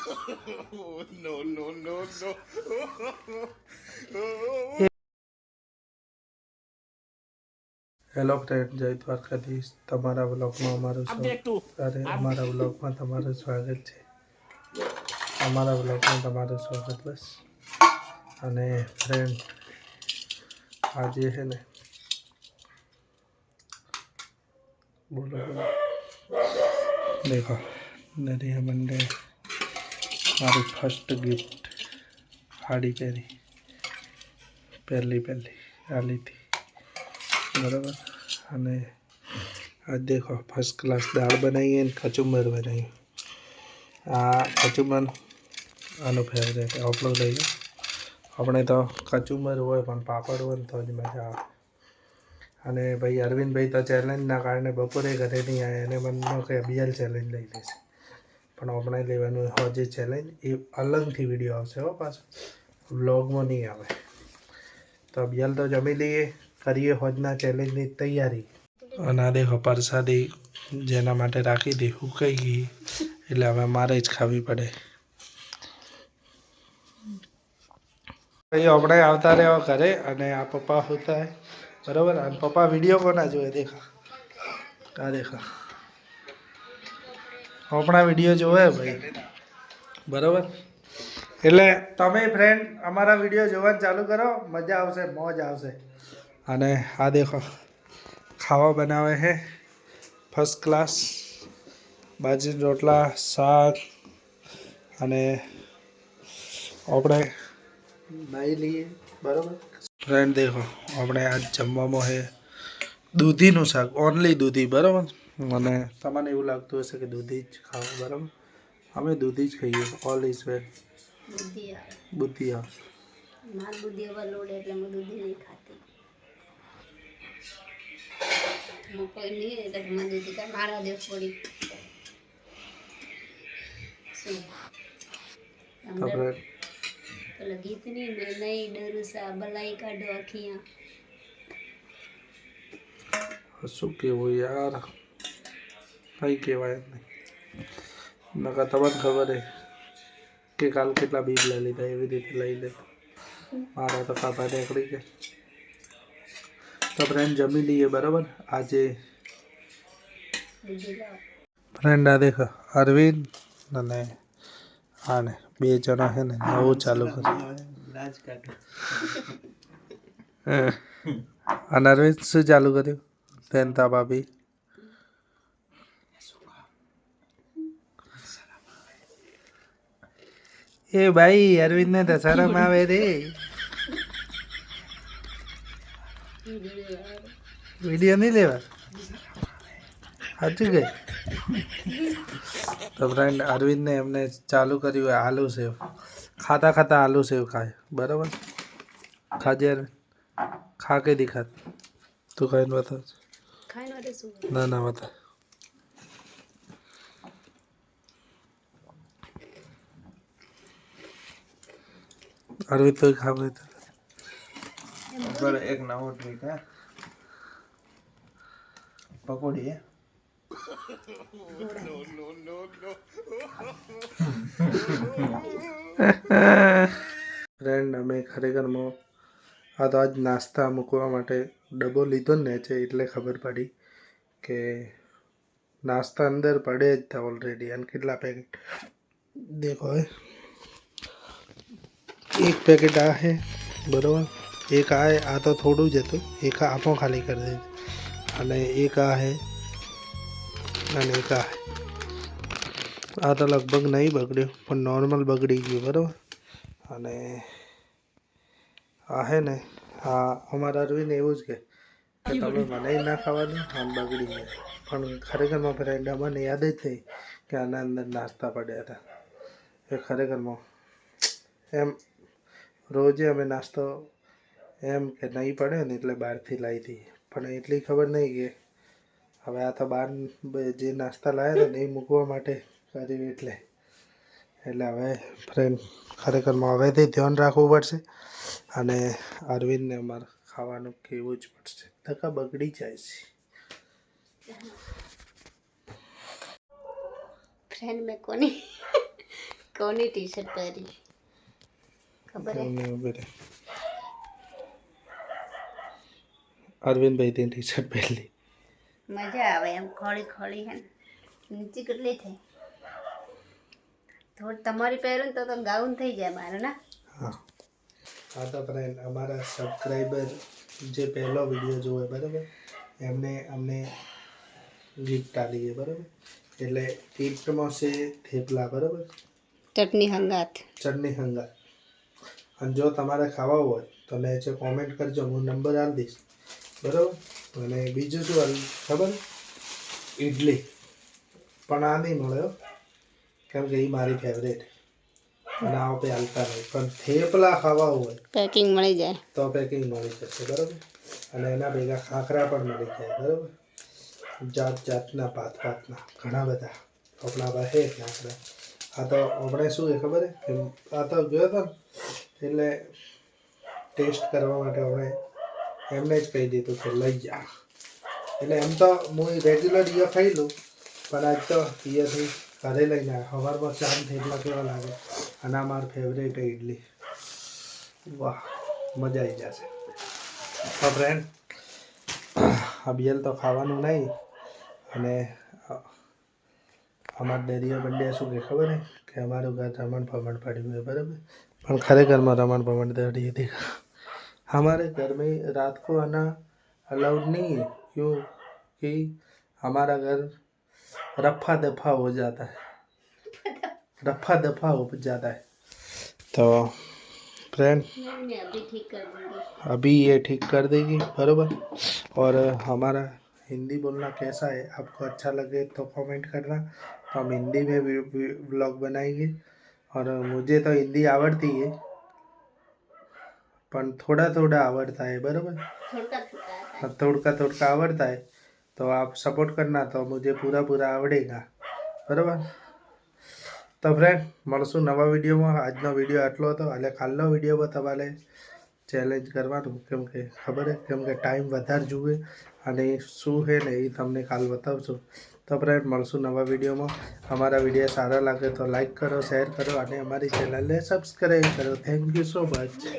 No, no, no, no. Hello friend, જય દ્વારકાધીશ. તમારા વ્લોગમાં અમારા વ્લોગમાં તમારું સ્વાગત છે. અમારા વ્લોગમાં તમારું સ્વાગત બસ. અને ફ્રેન્ડ, આજે છે ને બોલો દેખો નરિયા મંડે મારી ફર્સ્ટ ગિફ્ટ સાડી પહેલી આલી હતી બરાબર. અને આજ દેખો ફર્સ્ટ ક્લાસ દાળ બનાવી અને કચુંબર બનાવ્યું. આ કચુંબર આનો ફેવરેટ આપણો લઈ લો. આપણે તો કચુંબર હોય પણ પાપડ હોય ને તો જ મજા આવે. અને ભાઈ અરવિંદભાઈ તો ચેલેન્જના કારણે બપોરે ઘરે નહીં આવ્યા. એને મનમાં કે અભિયાલ ચેલેન્જ લઈ લેશે, પણ આપણે લેવાનું હોય જે ચેલેન્જ એ અલગથી વિડીયો આવશે હો, પાછો વ્લોગમાં નહીં આવે. તો અભિયાલ તો જમી લઈએ, કરીએ હોજના ચેલેન્જની તૈયારી. અને આ દેખો પરસાદી જેના માટે રાખી હતી હુકાઈ ગઈ, એટલે હવે મારે જ ખાવી પડે. ભાઈ આપણે આવતા રહેવા ઘરે અને આ પપ્પા હોતા બરાબર. અને પપ્પા વિડીયો કોના જોવે દેખા, આ દેખા આપણા વિડીયો જોવે ભાઈ બરાબર. એટલે તમે ફ્રેન્ડ અમારા વિડીયો જોવાનું ચાલુ કરો, મજા આવશે, મોજ આવશે. અને આ દેખો ખાવા બનાવે છે ફર્સ્ટ ક્લાસ, બાજરી રોટલા, શાક. અને આપણે નાહી લઈએ બરાબર. ફ્રેન્ડ દેખો આપણે આજ જમવામાં છે દૂધીનું શાક, ઓનલી દૂધી બરાબર. અને તમને એવું લાગતું હશે કે દૂધી જ ખાવ બરાબર, અમે દૂધી જ ખાઈએ. All is well. બુદ્ધિ આવે માર બુદ્ધિ ઓવરલોડ એટલે હું દૂધી નહીં ખાતી. હું કોઈ નહીં એટલે મને દૂધી કાંઈ મારા દે થોડી શું તો અંદર પેલા ગીતની મેં નહીં ડરું સા બલાઈ કાઢો આખિયા. શું કહેવું યાર, કંઈ કહેવાય જ નહીં. નકર તમને ખબર છે કે કાલ કેટલા બીજ લઈ લીધા, એવી રીતે લઈ લે. મારા તો કાપા નીકળી ગયા. તો ફ્રેન્ડ જમી લઈએ બરાબર. આજે ફ્રેન્ડ આ દેખો અરવિંદ અને આને બે જણા છે ને નવું ચાલુ કર્યું. અને અરવિંદ શું ચાલુ કર્યું? તેનતા ભાભી એ ભાઈ અરવિંદ ને તો શરમ આવે રે. વિડીયો નહીં લેવા સાચું કે? તો ફ્રેન્ડ અરવિંદને એમને ચાલુ કર્યું હોય આલુ સેવ. ખાતા ખાતા આલુ સેવ ખાય બરાબર. ખાજે અરવિંદ, ખા કે દિખા તું ખાઈને બતા. ના ના બતા. અરવિંદ તો ખાવે તો એક નવો ટ્રીક હે પકોડી હે. ફ્રેન્ડ અમે ખરેખરમાં આ તો આજ નાસ્તા મૂકવા માટે ડબ્બો લીધો ને છે, એટલે ખબર પડી કે નાસ્તા અંદર પડે જ હતા ઓલરેડી. અને કેટલા પેકેટ દેખો હે, એક પેકેટ આ હે બરાબર, એક આ હે. આ તો થોડું જ હતું, એક આપો ખાલી કરી દીધું. અને એક આ હે અને એક આ હે. આ તો લગભગ નહીં બગડ્યું પણ નોર્મલ બગડી ગયું બરાબર. અને આ હે ને આ અમારા અરવિંદ એવું જ કે તમે મને ના ખાવા દો આમ બગડી જાય. પણ ખરેખરમાં ફ્રેન્ડ અમને યાદ જ થઈ કે આના અંદર નાસ્તા પડ્યા હતા. એ ખરેખરમાં એમ રોજે અમે નાસ્તો એમ કે નહીં પડે ને એટલે બહારથી લાવી દઈએ, પણ એટલી ખબર નહીં કે હવે આ તો બહાર જે નાસ્તા લાવ્યા હતા ને એ મૂકવા માટે કર્યું. એટલે હવે ફ્રેન્ડ ખરેખરમાં હવેથી ધ્યાન રાખવું પડશે. અને અરવિંદને અમારે ખાવાનું કહેવું જ પડશે, ધક્કા બગડી જાય છે. ફ્રેન્ડ મેં કોની કોની ટી શર્ટ પહેરી ખબર હે એમને ઉભી રહે. અરવિંદભાઈ તે ટી શર્ટ પહેરી. મજા આવે એમ ખોળી ખોળી હે ને નીચે કેટલી થઈ થોડી તમારી પહેરું ને તો ગાઉન થઈ જાય મારે ના હા હા તો ફ્રેન્ડ અમારા સબસ્ક્રાઈબર જે પહેલો વિડીયો જોવે બરાબર એમને અમને ગિફ્ટ આપીએ બરાબર એટલે ગિફ્ટમાં છે થેપલા બરાબર ચટણી હંગાત ચટણી હંગાત અને જો તમારે ખાવા હોય તો નીચે કોમેન્ટ કરજો હું નંબર આપી દઈશ બરાબર અને બીજું શું આવ્યું ખબર ઇડલી પણ આ નહીં મળે હો. કેમ કે એ મારી ફેવરેટ અને આ पे હાલતા નહીં પણ થેપલા ખાવા હોય પેકિંગ મળી જાય તો પેકિંગ મળી જશે બરાબર અને એના ભેગા ખાખરા પણ મળી જાય બરાબર જાત જાતના ભાતના ઘણા બધા આપણા પાસે ખાખરા આ તો આપણે શું છે ખબર છે આ તો ગયો હતો ને એટલે ટેસ્ટ કરવા માટે આપણે એમને જ કહી દીધું કે લઈ જા એટલે એમ તો હું રેગ્યુલર ઈયો ખાઈ લઉં પણ આજ તો ઈયોથી ઘરે લઈને આવ્યા સવારમાં ચામ થેપલા કેવા લાગે અને આ મારું ફેવરેટ ઇડલી વાહ મજા આવી જશે તો ફ્રેન્ડ અભિયલ તો ખાવાનું નહીં અને અમારા દરિયા બંડિયા શું કે ખબર હે કે અમારું ઘર રમણ ભમણ પડ્યું है बराबर પણ ખરેખરમાં રમણ ભમણ दरिया थी हमारे घर में रात को आना अलाउड नहीं है क्यों कि हमारा घर रफा दफा हो जाता है रफा दफा हो जाता है तो फ्रेंड मैं अभी ठीक कर दूंगी अभी ये ठीक कर देगी बराबर और हमारा हिंदी बोलना कैसा है आपको अच्छा लगे तो कमेंट करना तो हम हिंदी में व्लॉग बनाएंगे और मुझे तो हिंदी आवड़ती है पर थोड़ा थोड़ा आवड़ता है बराबर थोड़ा थोड़ा आवड़ता है तो आप सपोर्ट करना तो मुझे पूरा पूरा आवड़ेगा बराबर તો ફ્રેન્ડ મળશું નવા વિડીયોમાં આજનો વિડીયો આટલો હતો એટલે કાલનો વિડીયોમાં તમારે ચેલેન્જ કરવાનું કેમ કે ખબર છે કેમ કે ટાઈમ વધારે જુએ અને શું છે ને એ તમને કાલ બતાવશું તો ફ્રેન્ડ મળશું નવા વિડીયોમાં અમારા વિડીયો સારા લાગે તો લાઈક કરો શેર કરો અને અમારી ચેનલને સબસ્ક્રાઈબ કરો થેન્ક યુ સો મચ